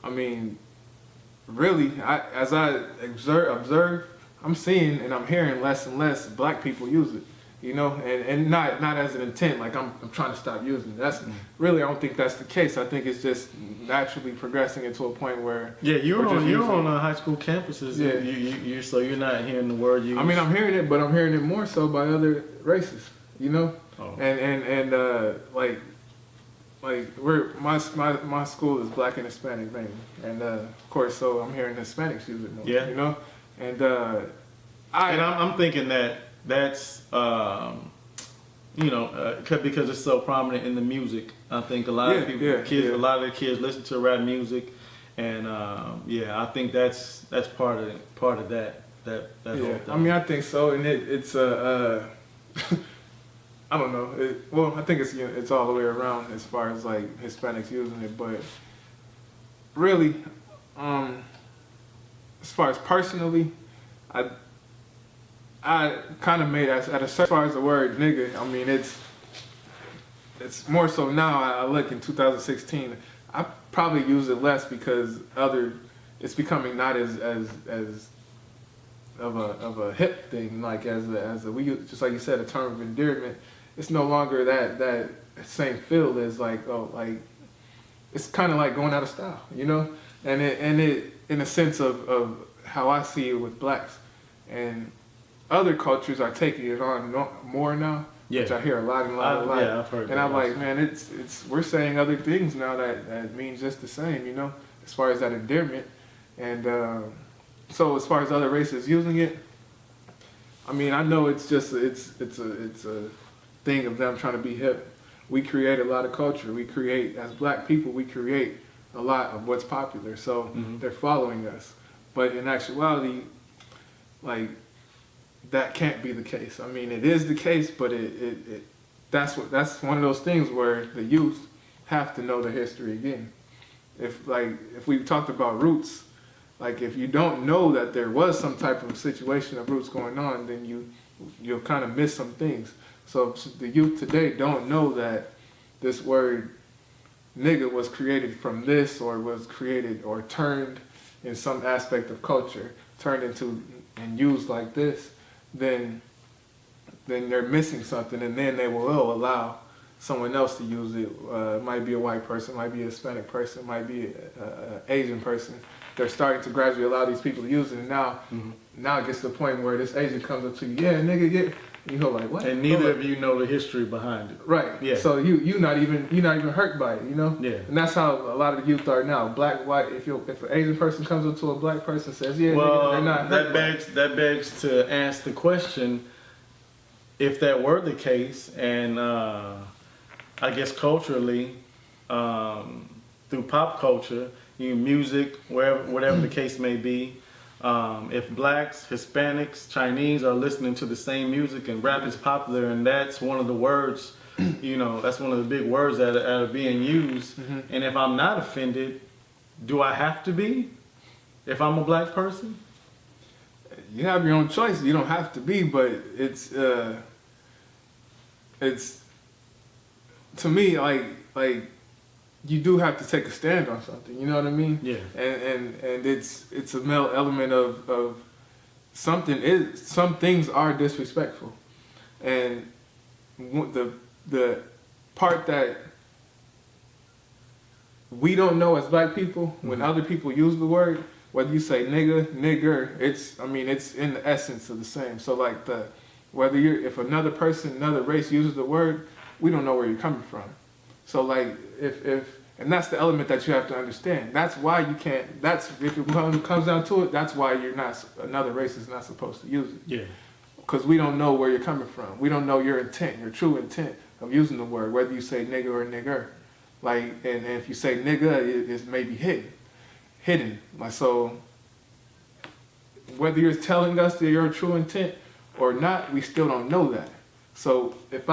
I mean, really, as I observe, I'm seeing and I'm hearing less and less black people use it, you know, and not as an intent, like I'm trying to stop using it. That's really, I don't think that's the case. I think it's just naturally progressing into a point where you're on high school campuses. Yeah, so you're not hearing the word used. I mean, I'm hearing it, but I'm hearing it more so by other races, you know, and like my school is black and Hispanic mainly, and of course, so I'm hearing Hispanics use it more, you know, and I'm thinking that's you know, because it's so prominent in the music. I think a lot of people, a lot of the kids listen to rap music, and I think that's part of that whole thing. I mean, I think so, and it's I don't know. I think it's all the way around as far as like Hispanics using it, but really, as far as personally, I kind of made as far as the word nigga. I mean, it's more so now. I look in 2016. I probably use it less because it's becoming not as of a hip thing, like we use, just like you said, a term of endearment. It's no longer that same feel as like it's kind of like going out of style, you know, and it in a sense of how I see it with blacks, and other cultures are taking it on more now, which I hear a lot. Yeah, I've heard. And I'm like, man, it's we're saying other things now that means just the same, you know, as far as that endearment, and so as far as other races using it, I mean, I know it's just it's a thing of them trying to be hip. We create a lot of culture. We create, as black people, we create a lot of what's popular. So they're following us. But in actuality, like, that can't be the case. I mean, it is the case, but that's one of those things where the youth have to know the history again. If we talked about roots, like if you don't know that there was some type of situation of roots going on, then you'll kind of miss some things. So if the youth today don't know that this word nigga was created from this, or was created or turned in some aspect of culture, turned into and used like this, then they're missing something, and then they will allow someone else to use it. It might be a white person, might be a Hispanic person, might be an Asian person. They're starting to gradually allow these people to use it, and now it gets to the point where this Asian comes up to you, yeah, nigga, yeah. You go like, what? And neither of you know the history behind it. Right. Yeah. So you're not even hurt by it, you know? Yeah. And that's how a lot of the youth are now. Black, white. If an Asian person comes up to a black person and says, yeah, Well, nigga, they're not hurt by it. that begs to ask the question: if that were the case, and I guess culturally, through pop culture, music, whatever the case may be. If blacks, Hispanics, Chinese are listening to the same music and rap is popular, and that's one of the words, that's one of the big words that are being used. And if I'm not offended, do I have to be? If I'm a black person? You have your own choice. You don't have to be, but it's to me like you do have to take a stand on something. You know what I mean? Yeah. And it's a male element of some things are disrespectful, and the part that we don't know as black people, when other people use the word, whether you say nigga, nigger, it's in the essence of the same. So like if another person, another race uses the word, we don't know where you're coming from. So like and that's the element that you have to understand. That's why you can't. If it comes down to it, that's why another race is not supposed to use it. Yeah. Because we don't know where you're coming from. We don't know your intent, your true intent of using the word, whether you say nigga or nigger. Like, and if you say nigga, it's maybe hidden. Like, so whether you're telling us that your true intent or not, we still don't know that. So if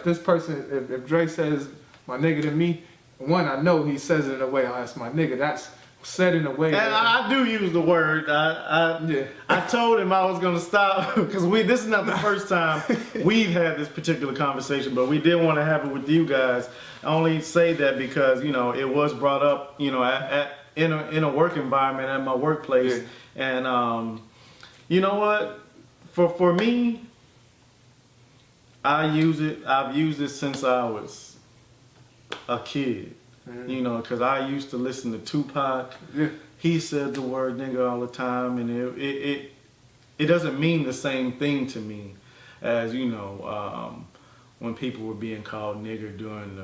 this person, if Dre says my nigga to me, one, I know he says it in a way, oh, that's my nigga. That's said in a way. And I do use the word. I told him I was going to stop because this is not the first time we've had this particular conversation, but we did want to have it with you guys. I only say that because, it was brought up, in a work environment at my workplace. Yeah. And you know what? For me, I've used it since I was a kid, because I used to listen to Tupac. Yeah. He said the word nigga all the time, and it doesn't mean the same thing to me as when people were being called nigger during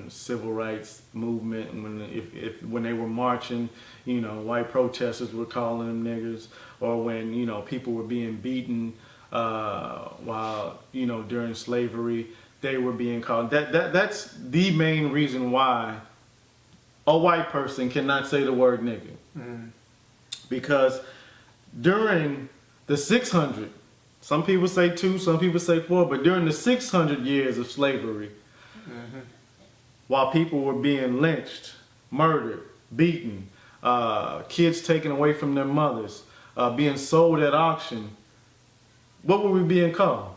the civil rights movement, and when they were marching, white protesters were calling them niggers, or when people were being beaten while during slavery. They were being called. That's the main reason why a white person cannot say the word nigga. Because during the 600, some people say 2, some people say 4, but during the 600 years of slavery, while people were being lynched, murdered, beaten, kids taken away from their mothers, being sold at auction, what were we being called?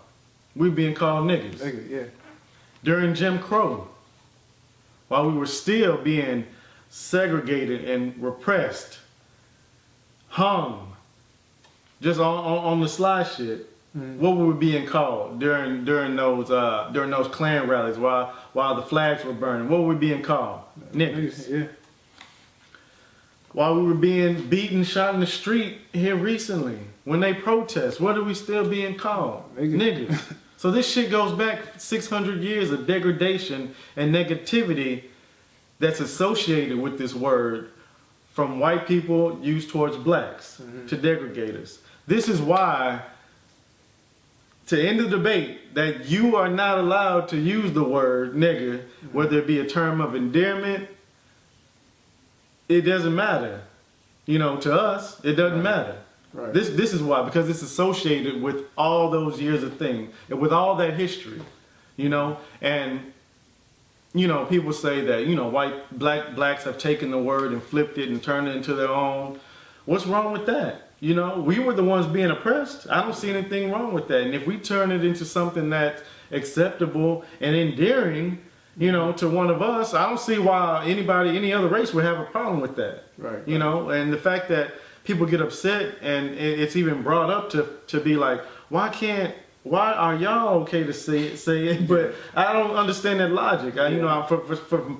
We were being called niggas. Nigga, yeah. During Jim Crow, while we were still being segregated and repressed, hung, just on the sly shit, what were we being called during those Klan rallies while the flags were burning? What were we being called? Niggas. Yeah. While we were being beaten, shot in the street here recently, when they protest, what are we still being called? Niggas. So this shit goes back 600 years of degradation and negativity that's associated with this word from white people used towards blacks to degrade us. This is why, to end the debate, that you are not allowed to use the word nigger, whether it be a term of endearment, it doesn't matter. To us, it doesn't matter. Right. This is why, because it's associated with all those years of things, and with all that history, and people say that blacks have taken the word and flipped it and turned it into their own. What's wrong with that? We were the ones being oppressed. I don't see anything wrong with that. And if we turn it into something that acceptable and endearing, you know, to one of us, I don't see why any other race would have a problem with that. Right. You know, and the fact that people get upset and it's even brought up to be like, why are y'all okay to say it? But I don't understand that logic. You know,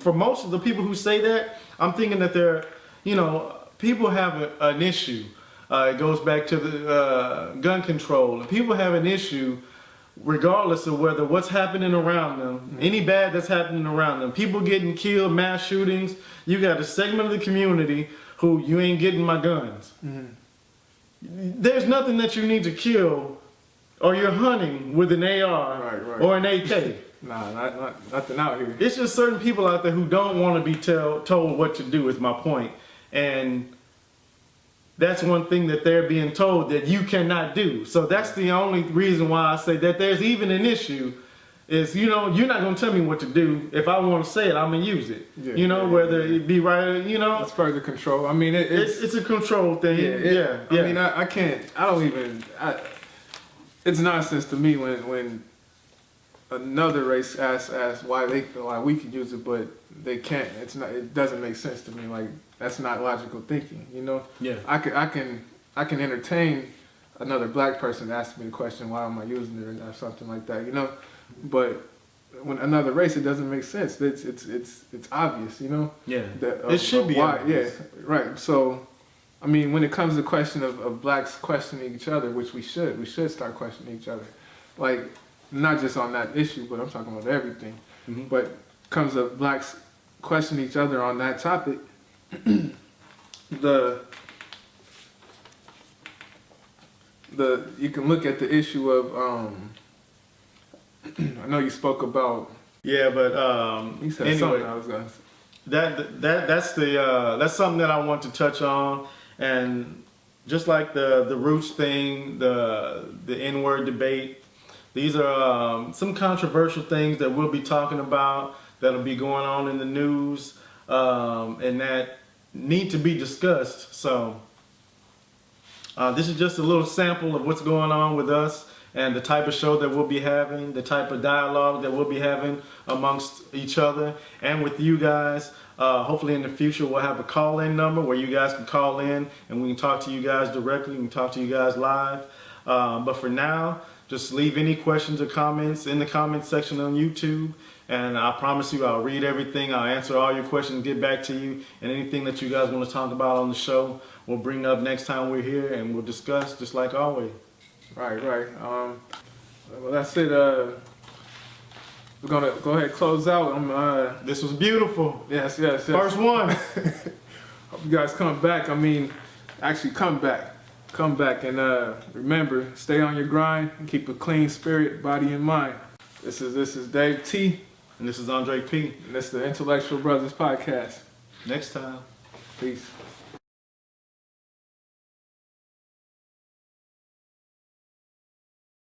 for most of the people who say that, I'm thinking that they're, you know, people have an issue. It goes back to the gun control. People have an issue regardless of whether what's happening around them, any bad that's happening around them, people getting killed, mass shootings. You got a segment of the community who you ain't getting my guns. There's nothing that you need to kill, or you're hunting with an AR Right. or an AK. Nah, nothing out here. It's just certain people out there who don't want to be told what to do, is my point. And that's one thing that they're being told that you cannot do. So that's the only reason why I say that there's even an issue is, you know, you're not going to tell me what to do. If I want to say it, I'm going to use it. Yeah, you know, whether it be right, you know. It's further control. I mean, It's a control thing. Yeah. I mean, I can't, it's nonsense to me when another race asks why we can use it, but they can't. It doesn't make sense to me. Like, that's not logical thinking, you know? Yeah. I can entertain another black person asking me the question, why am I using it, or something like that, you know? But when another race, it doesn't make sense. It's obvious, you know? Yeah. It should be why. obvious. Yeah, right. So, I mean, when it comes to the question of blacks questioning each other, which we should start questioning each other. Like, not just on that issue, but I'm talking about everything. Mm-hmm. But comes to blacks questioning each other on that topic, you can look at the issue of I know you spoke about. Yeah, but You said anyway, something I was gonna say. that's something that I want to touch on, and just like the roots thing, the N-word debate, these are some controversial things that we'll be talking about that'll be going on in the news, and that need to be discussed. So this is just a little sample of what's going on with us and the type of show that we'll be having, the type of dialogue that we'll be having amongst each other and with you guys. Hopefully in the future we'll have a call-in number where you guys can call in and we can talk to you guys directly, we can talk to you guys live. But for now, just leave any questions or comments in the comment section on YouTube, and I promise you I'll read everything, I'll answer all your questions, get back to you, and anything that you guys want to talk about on the show, we'll bring up next time we're here and we'll discuss just like always. Right. Well, that's it. We're gonna go ahead and close out. This was beautiful. Yes. First one. Hope you guys come back. I mean, actually come back, and remember, stay on your grind and keep a clean spirit, body, and mind. This is Dave T. And this is Andre P. And this is the Intellectual Brothers Podcast. Next time. Peace.